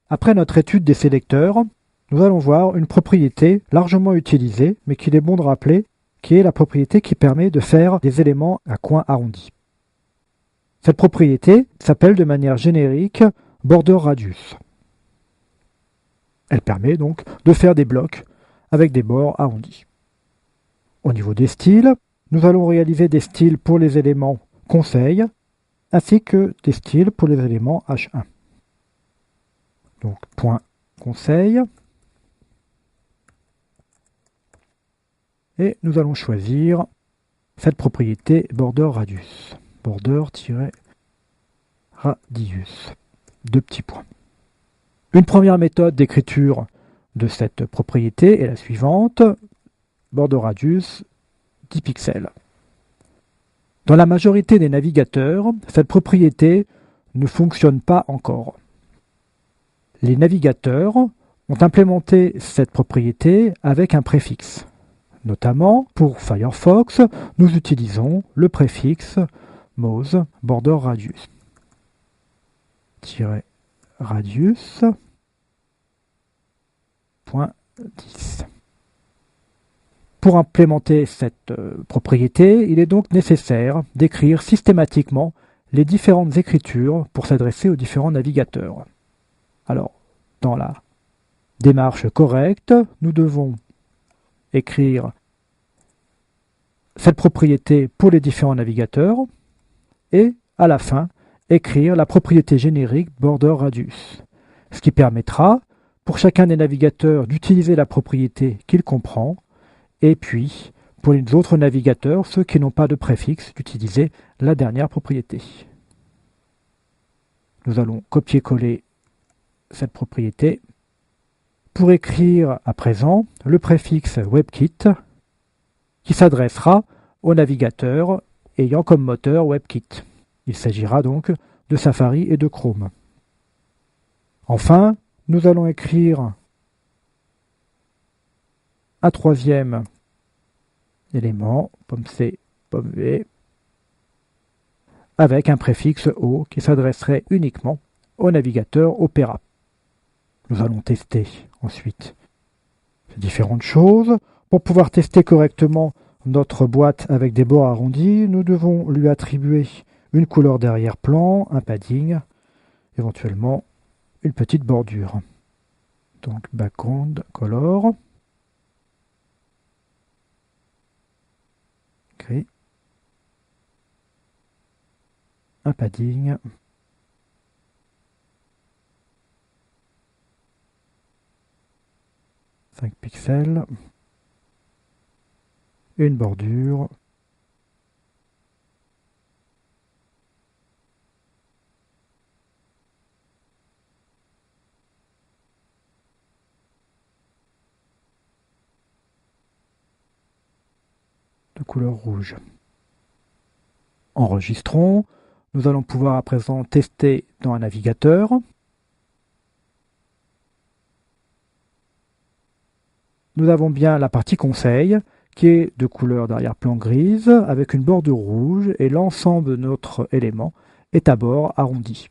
Après notre étude des sélecteurs, nous allons voir une propriété largement utilisée, mais qu'il est bon de rappeler, qui est la propriété qui permet de faire des éléments à coins arrondis. Cette propriété s'appelle de manière générique border radius. Elle permet donc de faire des blocs avec des bords arrondis. Au niveau des styles, nous allons réaliser des styles pour les éléments conseil, ainsi que des styles pour les éléments H1. Donc, point conseil. Et nous allons choisir cette propriété border radius. Border-radius. Deux petits points. Une première méthode d'écriture de cette propriété est la suivante. Border radius 10 pixels. Dans la majorité des navigateurs, cette propriété ne fonctionne pas encore. Les navigateurs ont implémenté cette propriété avec un préfixe. Notamment, pour Firefox, nous utilisons le préfixe Moz border radius. Radius. 10. Pour implémenter cette propriété, il est donc nécessaire d'écrire systématiquement les différentes écritures pour s'adresser aux différents navigateurs. Alors, dans la démarche correcte, nous devons écrire cette propriété pour les différents navigateurs et, à la fin, écrire la propriété générique border radius, ce qui permettra pour chacun des navigateurs d'utiliser la propriété qu'il comprend, et puis, pour les autres navigateurs, ceux qui n'ont pas de préfixe, d'utiliser la dernière propriété. Nous allons copier-coller cette propriété pour écrire à présent le préfixe WebKit qui s'adressera au navigateur ayant comme moteur WebKit. Il s'agira donc de Safari et de Chrome. Enfin, nous allons écrire un troisième élément, pomme C, pomme V, avec un préfixe O qui s'adresserait uniquement au navigateur Opera. Nous allons tester ensuite ces différentes choses. Pour pouvoir tester correctement notre boîte avec des bords arrondis, nous devons lui attribuer une couleur d'arrière-plan, un padding, éventuellement une petite bordure. Donc background color, gris, un padding, « 5 pixels, une bordure, de couleur rouge. Enregistrons. Nous allons pouvoir à présent tester dans un navigateur. Nous avons bien la partie conseil qui est de couleur d'arrière-plan grise avec une bordure rouge et l'ensemble de notre élément est à bord arrondi.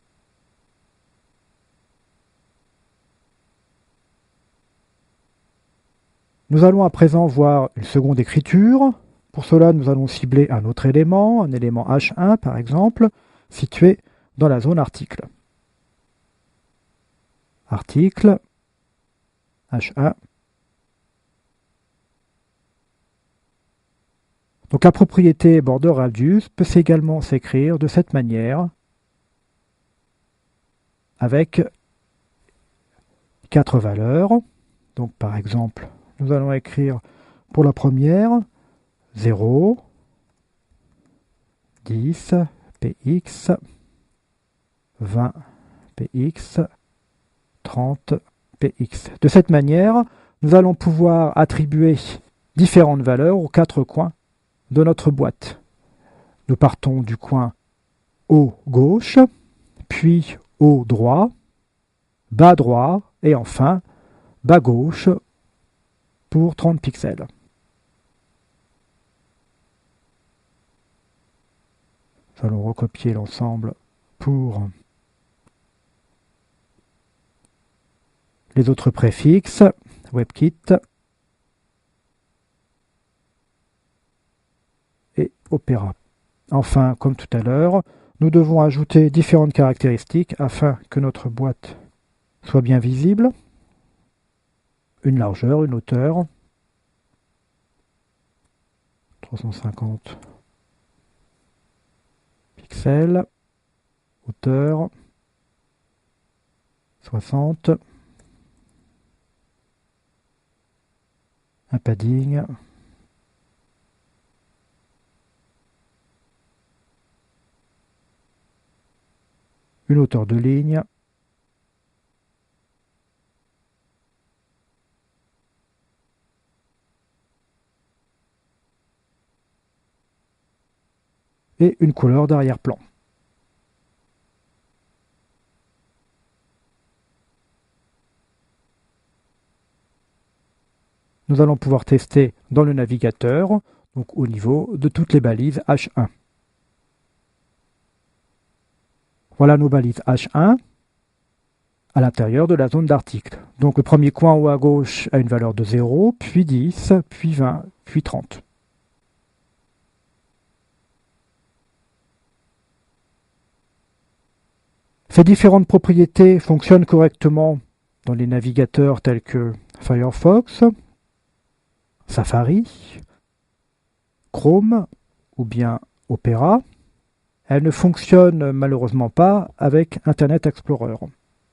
Nous allons à présent voir une seconde écriture. Pour cela, nous allons cibler un autre élément, un élément H1 par exemple, situé dans la zone article. Article, H1. Donc la propriété border radius peut également s'écrire de cette manière, avec 4 valeurs. Donc par exemple, nous allons écrire pour la première 0, 10, px, 20, px, 30, px. De cette manière, nous allons pouvoir attribuer différentes valeurs aux 4 coins de notre boîte. Nous partons du coin haut gauche, puis haut droit, bas droit et enfin bas gauche pour 30 pixels. Nous allons recopier l'ensemble pour les autres préfixes, WebKit et Opera. Enfin, comme tout à l'heure, nous devons ajouter différentes caractéristiques afin que notre boîte soit bien visible. Une largeur, une hauteur, 350 pixels, hauteur, 60, un padding, une hauteur de ligne, et une couleur d'arrière-plan. Nous allons pouvoir tester dans le navigateur, donc au niveau de toutes les balises H1. Voilà nos balises H1 à l'intérieur de la zone d'article. Donc le premier coin en haut à gauche a une valeur de 0, puis 10, puis 20, puis 30. Ces différentes propriétés fonctionnent correctement dans les navigateurs tels que Firefox, Safari, Chrome ou bien Opera. Elles ne fonctionnent malheureusement pas avec Internet Explorer.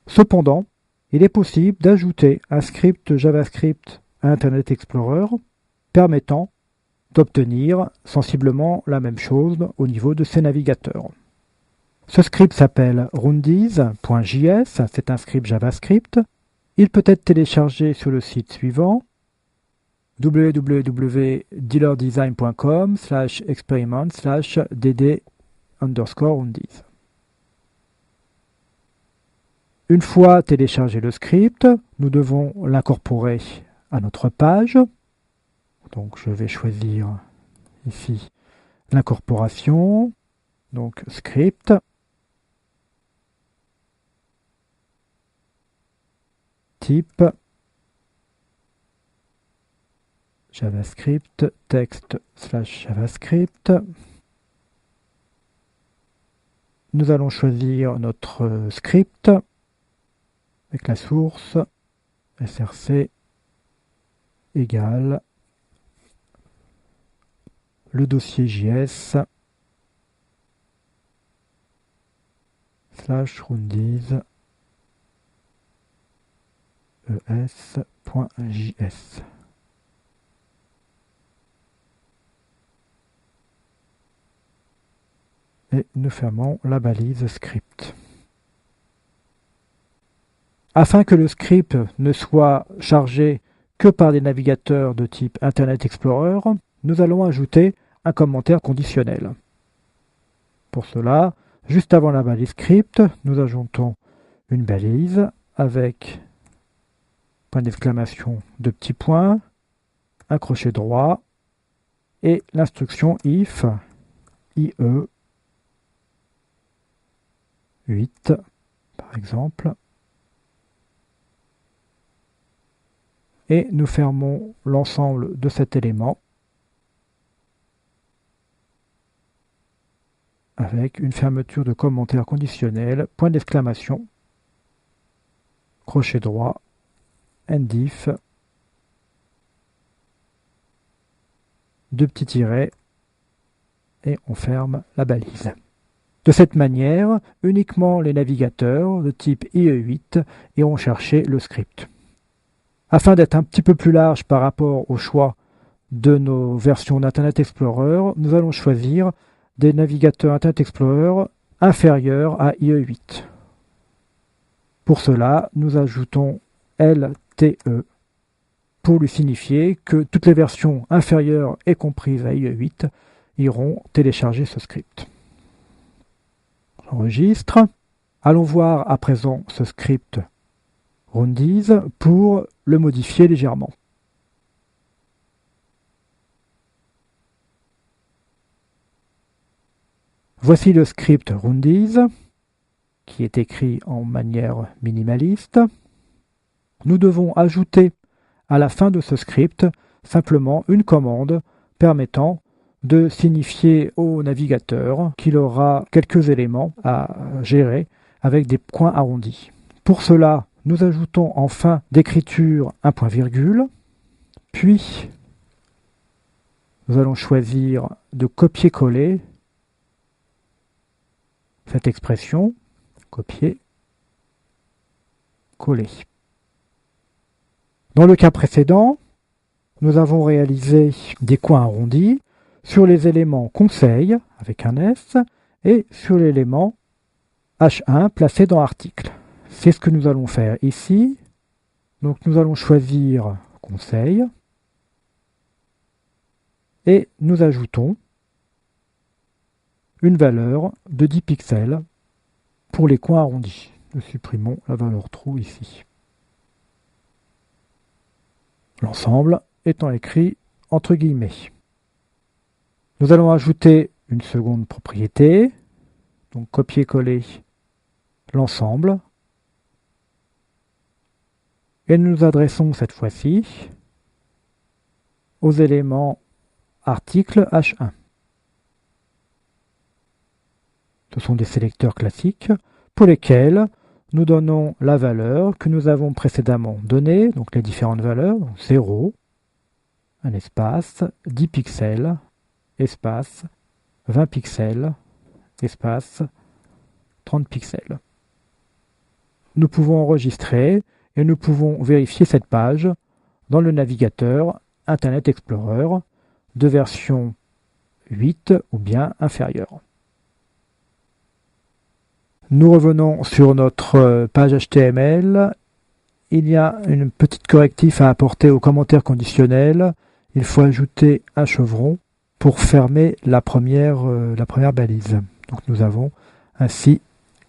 Cependant, il est possible d'ajouter un script JavaScript à Internet Explorer permettant d'obtenir sensiblement la même chose au niveau de ces navigateurs. Ce script s'appelle roundies.js, c'est un script JavaScript. Il peut être téléchargé sur le site suivant www.dealerdesign.com/experiment/dd_roundies. Une fois téléchargé le script, nous devons l'incorporer à notre page. Donc je vais choisir ici l'incorporation, donc script. Type JavaScript, text/JavaScript. Nous allons choisir notre script avec la source src égale le dossier JS /roundies es.js. Et nous fermons la balise script. Afin que le script ne soit chargé que par des navigateurs de type Internet Explorer, nous allons ajouter un commentaire conditionnel. Pour cela, juste avant la balise script, nous ajoutons une balise avec point d'exclamation, deux petits points, un crochet droit et l'instruction if IE 8 par exemple. Et nous fermons l'ensemble de cet élément avec une fermeture de commentaire conditionnel, point d'exclamation, crochet droit, endif, deux petits tirets et on ferme la balise. De cette manière, uniquement les navigateurs de type IE8 iront chercher le script. Afin d'être un petit peu plus large par rapport au choix de nos versions d'Internet Explorer, nous allons choisir des navigateurs Internet Explorer inférieurs à IE8. Pour cela, nous ajoutons LTE pour lui signifier que toutes les versions inférieures et comprises à IE8 iront télécharger ce script. J'enregistre. Allons voir à présent ce script Roundies pour le modifier légèrement. Voici le script Roundies qui est écrit en manière minimaliste. nous devons ajouter à la fin de ce script simplement une commande permettant de signifier au navigateur qu'il aura quelques éléments à gérer avec des points arrondis. Pour cela, nous ajoutons en fin d'écriture un point virgule, puis nous allons choisir de copier-coller cette expression, copier, coller. Dans le cas précédent, nous avons réalisé des coins arrondis sur les éléments conseil avec un S et sur l'élément H1 placé dans article. C'est ce que nous allons faire ici. Donc nous allons choisir conseil et nous ajoutons une valeur de 10 pixels pour les coins arrondis. Nous supprimons la valeur trou ici. L'ensemble étant écrit entre guillemets. Nous allons ajouter une seconde propriété, donc copier-coller l'ensemble, et nous nous adressons cette fois-ci aux éléments article H1. Ce sont des sélecteurs classiques pour lesquels nous donnons la valeur que nous avons précédemment donnée, donc les différentes valeurs, donc 0, un espace, 10 pixels, espace, 20 pixels, espace, 30 pixels. Nous pouvons enregistrer et nous pouvons vérifier cette page dans le navigateur Internet Explorer de version 8 ou bien inférieure. Nous revenons sur notre page HTML. Il y a une petite correctif à apporter aux commentaires conditionnels. Il faut ajouter un chevron pour fermer la première balise. Donc nous avons ainsi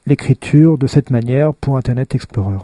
l'écriture de cette manière pour Internet Explorer.